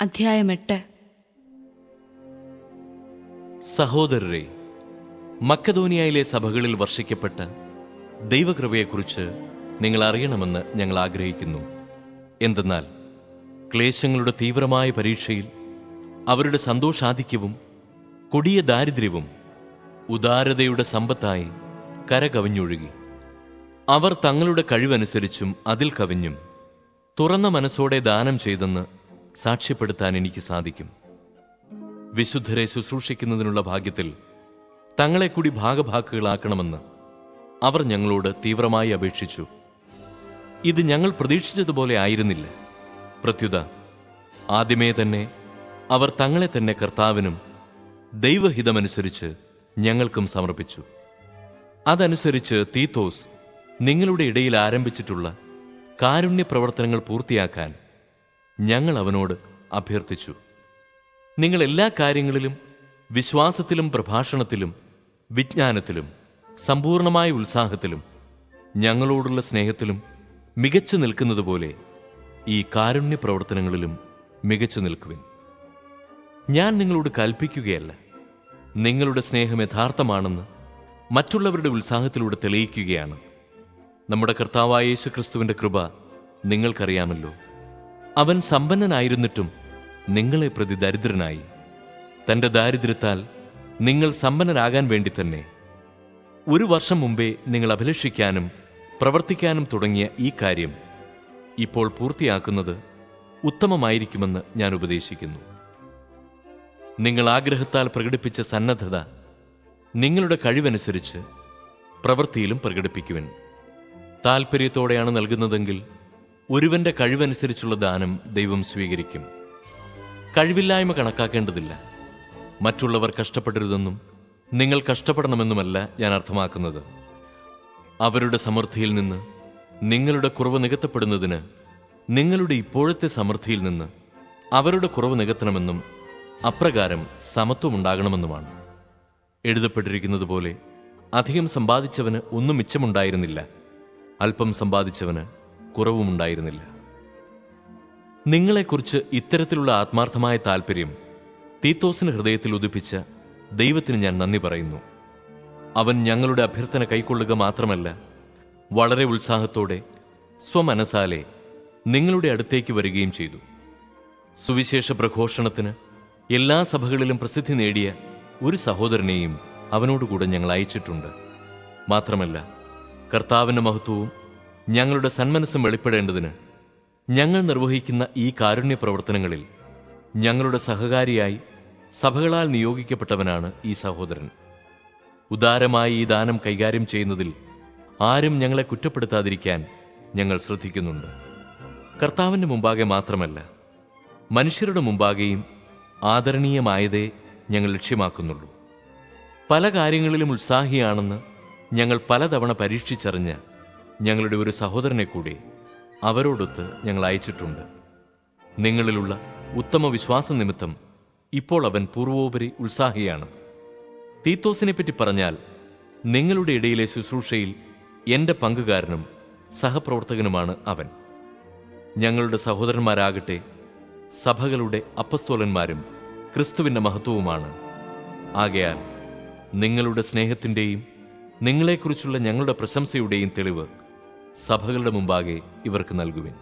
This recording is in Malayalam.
അധ്യായം 8. സഹോദരരെ, മക്കദോനിയയിലെ സഭകളിൽ വർഷിക്കപ്പെട്ട ദൈവകൃപയെക്കുറിച്ച് നിങ്ങൾ അറിയണമെന്ന് ഞങ്ങൾ ആഗ്രഹിക്കുന്നു. എന്തെന്നാൽ ക്ലേശങ്ങളുടെ തീവ്രമായ പരീക്ഷയിൽ അവരുടെ സന്തോഷാധിക്യവും കൊടിയ ദാരിദ്ര്യവും ഉദാരതയുടെ സമ്പത്തായി കരകവിഞ്ഞൊഴുകി. അവർ തങ്ങളുടെ കഴിവനുസരിച്ചും അതിൽ കവിഞ്ഞും തുറന്ന മനസ്സോടെ ദാനം ചെയ്തെന്ന് സാക്ഷ്യപ്പെടുത്താൻ എനിക്ക് സാധിക്കും. വിശുദ്ധരെ ശുശ്രൂഷിക്കുന്നതിനുള്ള ഭാഗ്യത്തിൽ തങ്ങളെ കൂടി ഭാഗഭാക്കുകളാക്കണമെന്ന് അവർ ഞങ്ങളോട് തീവ്രമായി അപേക്ഷിച്ചു. ഇത് ഞങ്ങൾ പ്രതീക്ഷിച്ചതുപോലെ ആയിരുന്നില്ല. പ്രത്യുത ആദ്യമേ തന്നെ അവർ തങ്ങളെ തന്നെ കർത്താവിനും ദൈവഹിതമനുസരിച്ച് ഞങ്ങൾക്കും സമർപ്പിച്ചു. അതനുസരിച്ച് തീത്തോസ് നിങ്ങളുടെ ഇടയിൽ ആരംഭിച്ചിട്ടുള്ള കാരുണ്യ പ്രവർത്തനങ്ങൾ പൂർത്തിയാക്കാൻ ഞങ്ങൾ അവനോട് അഭ്യർത്ഥിച്ചു. നിങ്ങൾ എല്ലാ കാര്യങ്ങളിലും വിശ്വാസത്തിലും പ്രഭാഷണത്തിലും വിജ്ഞാനത്തിലും സമ്പൂർണമായ ഉത്സാഹത്തിലും ഞങ്ങളോടുള്ള സ്നേഹത്തിലും മികച്ചു നിൽക്കുന്നതുപോലെ ഈ കാരുണ്യ പ്രവർത്തനങ്ങളിലും മികച്ചു നിൽക്കുവിൻ. ഞാൻ നിങ്ങളോട് കൽപ്പിക്കുകയല്ല, നിങ്ങളുടെ സ്നേഹം യഥാർത്ഥമാണെന്ന് മറ്റുള്ളവരുടെ ഉത്സാഹത്തിലൂടെ തെളിയിക്കുകയാണ്. നമ്മുടെ കർത്താവായ യേശുക്രിസ്തുവിന്റെ കൃപ നിങ്ങൾക്കറിയാമല്ലോ. അവൻ സമ്പന്നനായിരുന്നിട്ടും നിങ്ങളെ പ്രതി ദരിദ്രനായി, തന്റെ ദാരിദ്ര്യത്താൽ നിങ്ങൾ സമ്പന്നരാകാൻ വേണ്ടി തന്നെ. 1 വർഷം മുമ്പേ നിങ്ങൾ അഭിലഷിക്കാനും പ്രവർത്തിക്കാനും തുടങ്ങിയ ഈ കാര്യം ഇപ്പോൾ പൂർത്തിയാക്കുന്നത് ഉത്തമമായിരിക്കുമെന്ന് ഞാൻ ഉപദേശിക്കുന്നു. നിങ്ങൾ ആഗ്രഹത്താൽ പ്രകടിപ്പിച്ച സന്നദ്ധത നിങ്ങളുടെ കഴിവനുസരിച്ച് പ്രവൃത്തിയിലും പ്രകടിപ്പിക്കുവിൻ. താൽപ്പര്യത്തോടെയാണ് നൽകുന്നതെങ്കിൽ ഒരുവന്റെ കഴിവനുസരിച്ചുള്ള ദാനം ദൈവം സ്വീകരിക്കും. കഴിവില്ലായ്മ കണക്കാക്കേണ്ടതില്ല. മറ്റുള്ളവർ കഷ്ടപ്പെടരുതെന്നും നിങ്ങൾ കഷ്ടപ്പെടണമെന്നുമല്ല ഞാൻ അർത്ഥമാക്കുന്നത്. അവരുടെ സമൃദ്ധിയിൽ നിന്ന് നിങ്ങളുടെ കുറവ് നികത്തപ്പെടുന്നതിന് നിങ്ങളുടെ ഇപ്പോഴത്തെ സമൃദ്ധിയിൽ നിന്ന് അവരുടെ കുറവ് നികത്തണമെന്നും അപ്രകാരം സമത്വമുണ്ടാകണമെന്നുമാണ്. എഴുതപ്പെട്ടിരിക്കുന്നത് പോലെ അധികം സമ്പാദിച്ചവന് ഒന്നും മിച്ചമുണ്ടായിരുന്നില്ല, അല്പം സമ്പാദിച്ചവന് കുറവുമുണ്ടായിരുന്നില്ല. നിങ്ങളെക്കുറിച്ച് ഇത്തരത്തിലുള്ള ആത്മാർത്ഥമായ താൽപ്പര്യം തീത്തോസിന് ഹൃദയത്തിൽ ഉദിപ്പിച്ച ദൈവത്തിന് ഞാൻ നന്ദി പറയുന്നു. അവൻ ഞങ്ങളുടെ അഭ്യർത്ഥന കൈക്കൊള്ളുക മാത്രമല്ല, വളരെ ഉത്സാഹത്തോടെ സ്വമനസാലെ നിങ്ങളുടെ അടുത്തേക്ക് വരികയും ചെയ്തു. സുവിശേഷ പ്രഘോഷണത്തിന് എല്ലാ സഭകളിലും പ്രസിദ്ധി നേടിയ ഒരു സഹോദരനെയും അവനോടുകൂടെ ഞങ്ങൾ അയച്ചിട്ടുണ്ട്. മാത്രമല്ല, കർത്താവിൻ്റെ മഹത്വവും ഞങ്ങളുടെ സന്മനസ്സും വെളിപ്പെടേണ്ടതിന് ഞങ്ങൾ നിർവഹിക്കുന്ന ഈ കാരുണ്യ പ്രവർത്തനങ്ങളിൽ ഞങ്ങളുടെ സഹകാരിയായി സഭകളാൽ നിയോഗിക്കപ്പെട്ടവനാണ് ഈ സഹോദരൻ. ഉദാരമായി ഈ ദാനം കൈകാര്യം ചെയ്യുന്നതിൽ ആരും ഞങ്ങളെ കുറ്റപ്പെടുത്താതിരിക്കാൻ ഞങ്ങൾ ശ്രദ്ധിക്കുന്നുണ്ട്. കർത്താവിൻ്റെ മുമ്പാകെ മാത്രമല്ല, മനുഷ്യരുടെ മുമ്പാകെയും ആദരണീയമായതേ ഞങ്ങൾ ലക്ഷ്യമാക്കുന്നുള്ളൂ. പല കാര്യങ്ങളിലും ഉത്സാഹിയാണെന്ന് ഞങ്ങൾ പലതവണ പരീക്ഷിച്ചറിഞ്ഞ ഞങ്ങളുടെ ഒരു സഹോദരനെ കൂടി അവരോടൊത്ത് ഞങ്ങൾ അയച്ചിട്ടുണ്ട്. നിങ്ങളിലുള്ള ഉത്തമ വിശ്വാസ നിമിത്തം ഇപ്പോൾ അവൻ പൂർവോപരി ഉത്സാഹിയാണ്. തീത്തോസിനെപ്പറ്റി പറഞ്ഞാൽ, നിങ്ങളുടെ ഇടയിലെ ശുശ്രൂഷയിൽ എൻ്റെ പങ്കുകാരനും സഹപ്രവർത്തകനുമാണ് അവൻ. ഞങ്ങളുടെ സഹോദരന്മാരാകട്ടെ സഭകളുടെ അപ്പസ്തോലന്മാരും ക്രിസ്തുവിൻ്റെ മഹത്വവുമാണ്. ആകയാൽ നിങ്ങളുടെ സ്നേഹത്തിൻ്റെയും നിങ്ങളെക്കുറിച്ചുള്ള ഞങ്ങളുടെ പ്രശംസയുടെയും തെളിവ് സഭകളുടെ മുമ്പാകെ ഇവർക്ക് നൽകുവിൻ.